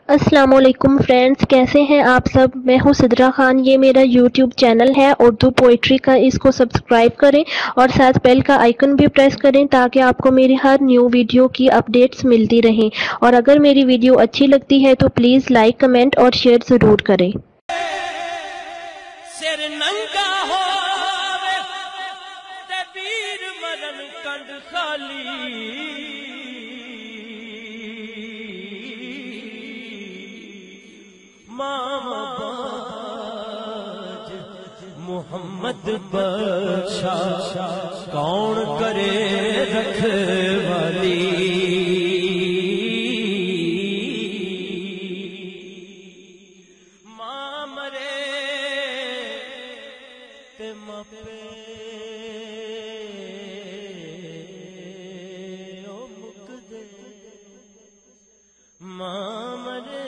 السلام علیکم فرینڈز، کیسے ہیں آپ سب؟ میں ہوں صدرہ خان۔ یہ میرا یوٹیوب چینل ہے اردو پوئٹری کا، اس کو سبسکرائب کریں اور ساتھ بیل کا آئیکن بھی پریس کریں تاکہ آپ کو میری ہر نیو ویڈیو کی اپڈیٹس ملتی رہیں، اور اگر میری ویڈیو اچھی لگتی ہے تو پلیز لائک، کمنٹ اور شیئر ضرور کریں۔ سر ننگا ہووے تے ویر مرن کنڈ خالی، ماں باج محمد بادشاہ کون کرے رکھوالی، ماں مرے تے ماپے او مک دے، ماں مرے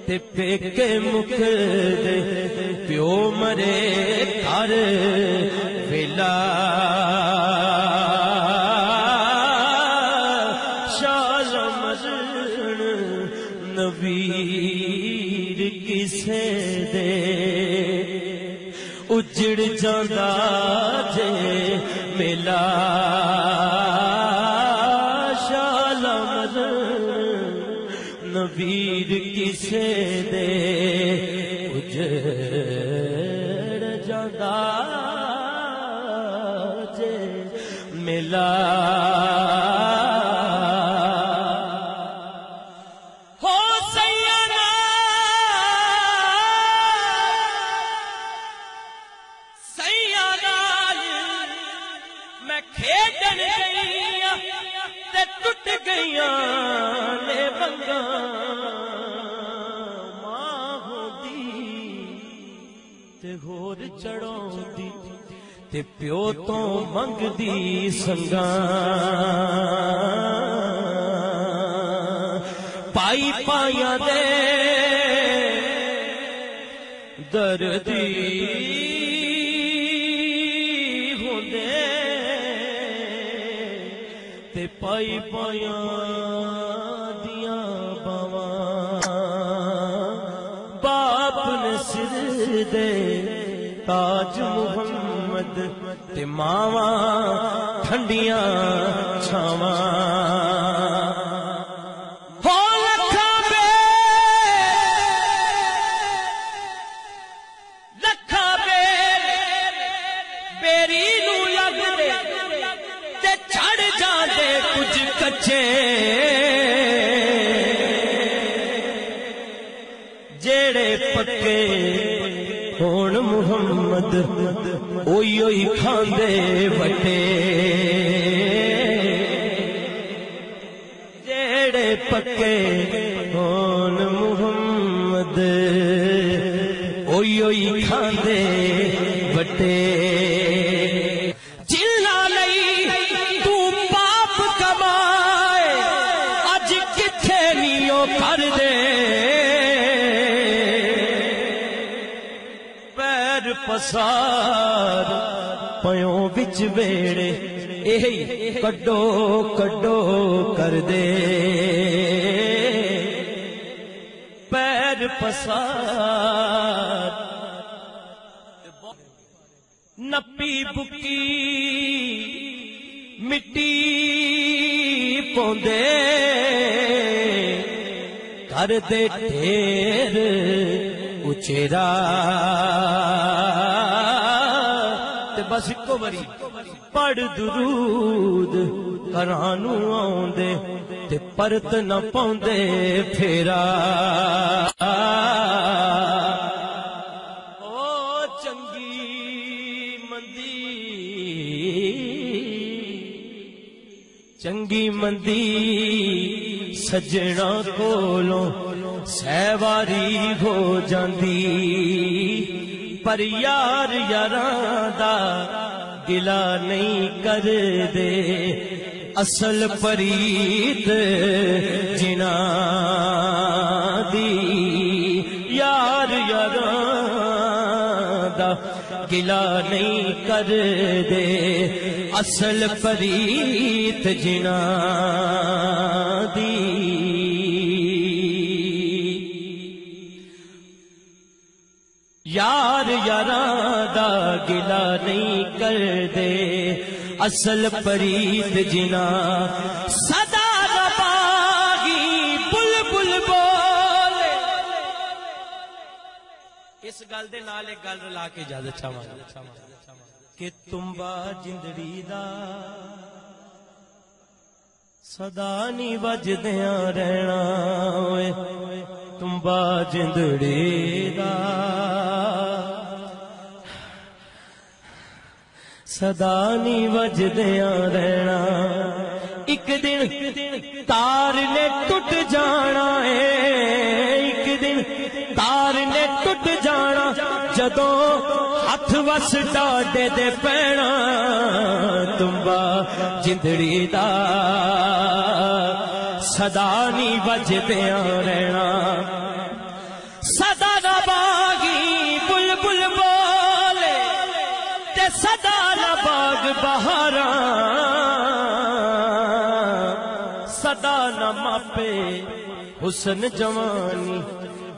تے پیکے مک دے، پیو مرے گھر ویلا، شال مزن نویر کسے دے، اجڑ جاندا جے میلا، شال مزن نویر کسے دے، اجڑ جاندا جے میلا، ہو سیانا سیانا میں کھیڈن گئی تے ٹٹ گئیاں نے بنگا، ماں ہوندی تے ہور چڑھاؤندی تے پیو تو منگدی سنگاں، پائی پائیاں دے دردی ہوندے تے پائی پائیاں دیاں باواں، باپ نے سر دے تاج محمد تے ماواں ٹھنڈیاں چھاواں، ہو لکھاں بے بیری نو لگ دے تے چڑھ جاندے کچھ کچے، جیڑے پکے ہون محمد اوئی اوئی کھاندے وٹے، جیڑے پکے ہون محمد اوئی اوئی کھاندے وٹے، جنہاں لئی تو پاپ کمائے اج کتھے نیو کر دے، پیر پسار پیوں وچ ویڑے اے کڈو کڈو کر دے، پیر پسار نپی بکی مٹی پوندے، کر دے ڈھیر اچیرا تے بس اکو بری پڑھ درود کرانو آوندے تے پرت نہ پوندے پھیرا، او چنگی مندی سجنا کولوں سہواری ہو جاندی، پر یار یاراں دا گلا نہیں کر دے، اصل پریت جنا دی، یار یاراں دا گلا نہیں کر دے اصل پریت جنا دی یار یاراں دا گلا نہیں کر دے اصل پریت جنا صدا باغی بلبل بولے اس گل دے نال ایک گل رلا کے اجازت چاہواں کہ تمبا جندڑی دا صدا نہیں وجدیاں رہنا اوئے تمبا جندڑی دا صدا نہیں وجدیاں رہنا ایک دن تار نے ٹوٹ جانا ہے ایک دن تار نے ٹوٹ جانا جدوں ہاتھ وس ڈاڈے دے پینا تمبا جندڑی دا صدا نہیں وجدیاں رہنا صدا دا باغی بلبل بولے تے صدا دا باغ بہاراں صدا نہ ماپے حسن جوانی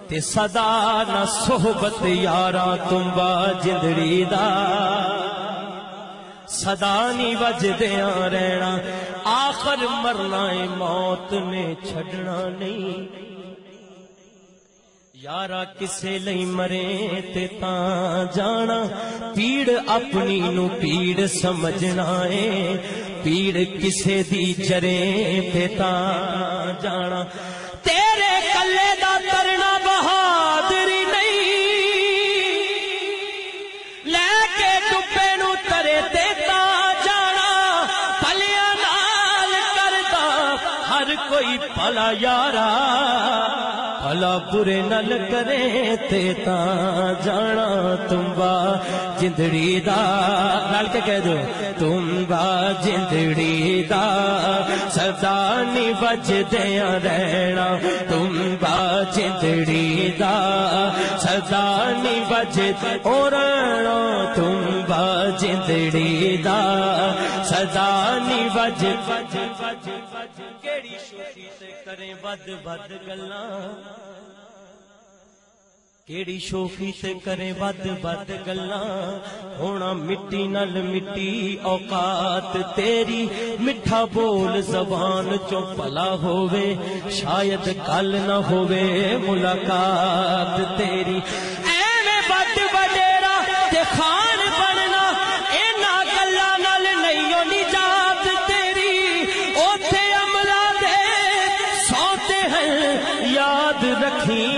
تے صدا نہ صحبت یاراں تمبا جندڑی دا صدا نہیں وجدیاں رہنا آخر مرنا ہے موت نے چھڑنا نہیں یارا کسے لئی مرے تے تاں جانا پیڑ اپنی نو پیڑ سمجھنا ہے پیڑ کسے دی جرے تے تاں جانا تیرے کلے دا ترنا بہادری نہیں لے کے ڈبے نو ترے تے تاں جانا پلیاں نال کردا ہر کوئی پلا یارا بھلا برے نل کرے تے تاں جانا تمبا جندڑی دا نال کے کہہ دو تمبا جندڑی دا صدا نہیں وجدیاں رہنا تمبا جندڑی دا صدا نہیں وجدیاں رہنا تمبا جندڑی دا صدا نہیں وجدیاں کیڑی شوخی تے کریں ود ود گلاں کیڑی شوخی تے کرے ود ود گلاں ہونا مٹی نل مٹی اوقات تیری مٹھا بول زبان چوں پلا ہووے شاید کل نہ ہووے ملاقات تیری ایویں ود وڈیرا تے خان بننا اینا گلاں نال نہیں او نجات تیری اوتھے عملہ دے سوتے ہیں یاد رکھیں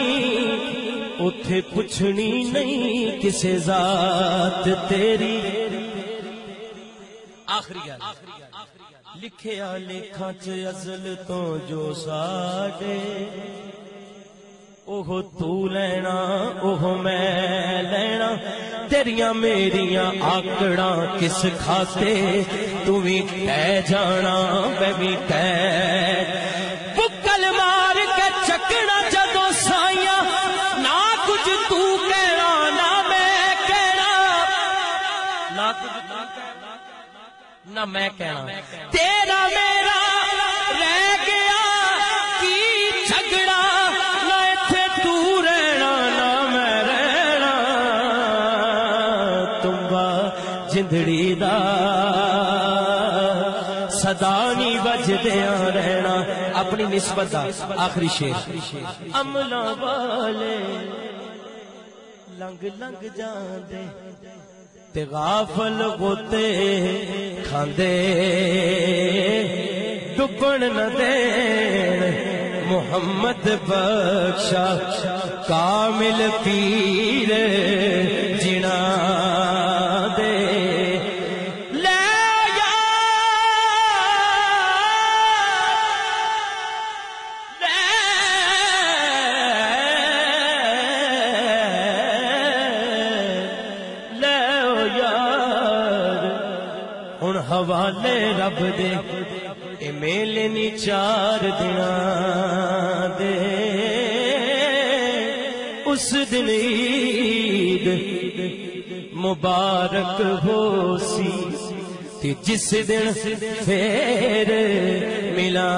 اتھے پوچھنی نہیں کسے ذات تیری آخری گل لکھیا لکھاں چ ازل تو جو ساڈے اوہ تو لینا اوہ میں لینا تیریاں میریاں آکڑاں کس کھاتے تو بھی کہہ جانا میں بھی کہہ بکل مار کے چکنا جدو سائیاں نہ کچھ تو کہنا نہ میں کہنا نہ میں کہنا تیرا میرا رہ گیا کی جھگڑا نہ ایتھے تو رہنا نہ میں رہنا تمبا جندڑی دا صدا نہیں وجدیاں رہنا اپنی نسبت دا آخری شیر عملہ والے لنگ لنگ جاندے تے غافل غوتے کھاندے ڈبن نہ دین محمد بخشا کامل پیر جنا دے حوالے رب دے اے میلے نی 4 دناں دے اس دن عید مبارک ہو سی تے جس دن پھر ملا